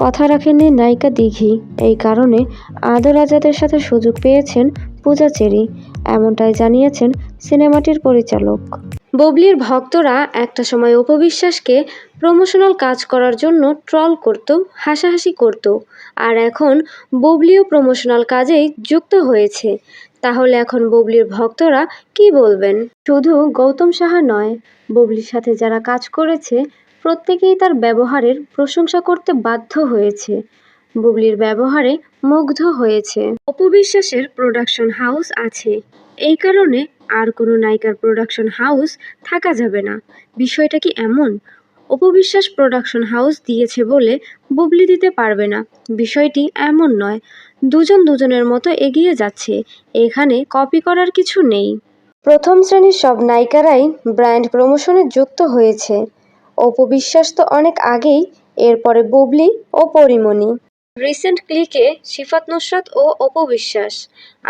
কথা রাখেননি নায়িকা দিঘি। এই কারণে আদর আজাদের সাথে সুযোগ পেয়েছেন পূজা চেরি, এমনটাই জানিয়েছেন সিনেমাটির পরিচালক। বুবলির ভক্তরা একটা সময় অপু বিশ্বাসকে প্রমোশনাল কাজ করার জন্য ট্রল করত, হাসাহাসি করত, আর এখন বুবলিও প্রমোশনাল কাজেই যুক্ত হয়েছে। তাহলে এখন বুবলির ভক্তরা কি বলবেন? শুধু গৌতম সাহা নয়, বুবলির সাথে যারা কাজ করেছে প্রত্যেকেই তার ব্যবহারের প্রশংসা করতে বাধ্য হয়েছে, বুবলির ব্যবহারে মুগ্ধ হয়েছে। অপু বিশ্বাসের প্রোডাকশন হাউস আছে, এই কারণে আর কোনো নায়িকার প্রোডাকশন হাউস থাকা যাবে না। বিষয়টা কি এমন? অপু বিশ্বাস প্রোডাকশন হাউস দিয়েছে বলে বুবলি দিতে পারবে না, বিষয়টি এমন নয়। দুজন দুজনের মতো এগিয়ে যাচ্ছে, এখানে কপি করার কিছু নেই। প্রথম শ্রেণীর সব নায়িকারাই ব্র্যান্ড প্রমোশনে যুক্ত হয়েছে। অপু বিশ্বাস তো অনেক আগেই, এরপরে বুবলি ও পরিমণি। রিসেন্ট ক্লিকে সিফাত নুসরাত ও অপু বিশ্বাস।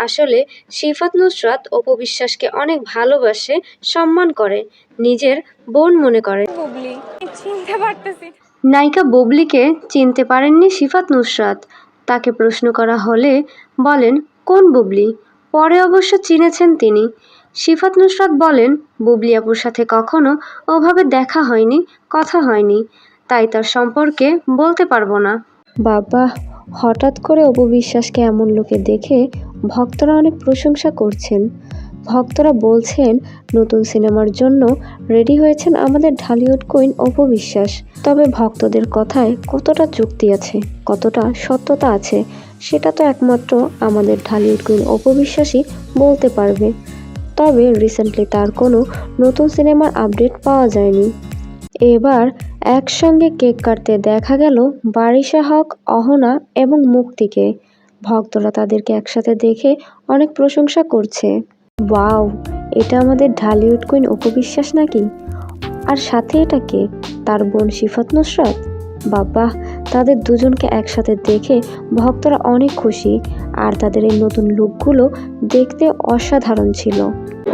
আসলে সিফাত নুসরাত অপু বিশ্বাসকে অনেক ভালোবাসে, সম্মান করে, নিজের বোন মনে করে। নায়িকা বুবলিকে চিনতে পারেননি সিফাত নুসরাত। তাকে প্রশ্ন করা হলে বলেন, কোন বুবলি? পরে অবশ্য চিনেছেন তিনি। সিফাত নুসরাত বলেন, বুবলি আপুর সাথে কখনো ওভাবে দেখা হয়নি, কথা হয়নি, তাই তার সম্পর্কে বলতে পারবো না। বাবা, হঠাৎ করে অপু বিশ্বাসকে এমন লোকে দেখে ভক্তরা অনেক প্রশংসা করছেন। ভক্তরা বলছেন নতুন সিনেমার জন্য রেডি হয়েছেন আমাদের ঢালিউড কুইন অপু বিশ্বাস। তবে ভক্তদের কথায় কতটা যুক্তি আছে, কতটা সত্যতা আছে, সেটা তো একমাত্র আমাদের ঢালিউড কুইন অপু বিশ্বাসই বলতে পারবে। তবে রিসেন্টলি তার কোনো নতুন সিনেমার আপডেট পাওয়া যায়নি। এবার একসঙ্গে কেক কাটতে দেখা গেল বারিশা হক, অহনা এবং মুক্তিকে। ভক্তরা তাদেরকে একসাথে দেখে অনেক প্রশংসা করছে। ওয়াও, এটা আমাদের ঢালিউড কুইন অপু বিশ্বাস নাকি? আর সাথে এটা কে? তার বোন সিফাত নুসরাত। বাবা, তাদের দুজনকে একসাথে দেখে ভক্তরা অনেক খুশি, আর তাদের এই নতুন লুকগুলো দেখতে অসাধারণ ছিল।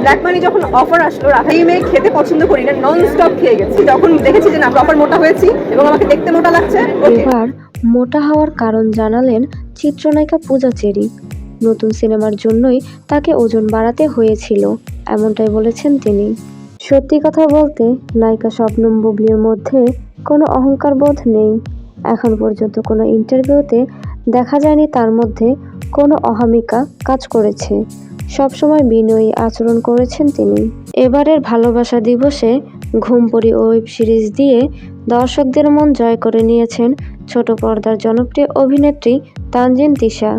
ব্ল্যাক মানি যখন অফার আসলো, রাফাই মেয়ে খেতে পছন্দ করি না, নন স্টপ খেয়ে গেছি। যখন দেখেছি যে না প্রপার মোটা হয়েছি এবং আমাকে দেখতে মোটা লাগছে। এবার মোটা হওয়ার কারণ জানালেন চিত্রনায়িকা পূজা চেরি। নতুন সিনেমার জন্যই তাকে ওজন বাড়াতে হয়েছিল, এমনটাই বলেছেন তিনি। সত্যি কথা বলতে নায়িকা শবনম বুবলির মধ্যে কোনো অহংকার বোধ নেই। এখন পর্যন্ত কোনো ইন্টারভিউতে দেখা যায়নি তার মধ্যে কোনো অহমিকা কাজ করেছে। সবসময় বিনয়ী আচরণ করেছেন তিনি। এবারের ভালোবাসা দিবসে ঘুমপড়ি ওয়েব সিরিজ দিয়ে দর্শকদের মন জয় করে নিয়েছেন ছোট পর্দার জনপ্রিয় অভিনেত্রী তানজিন তিশা।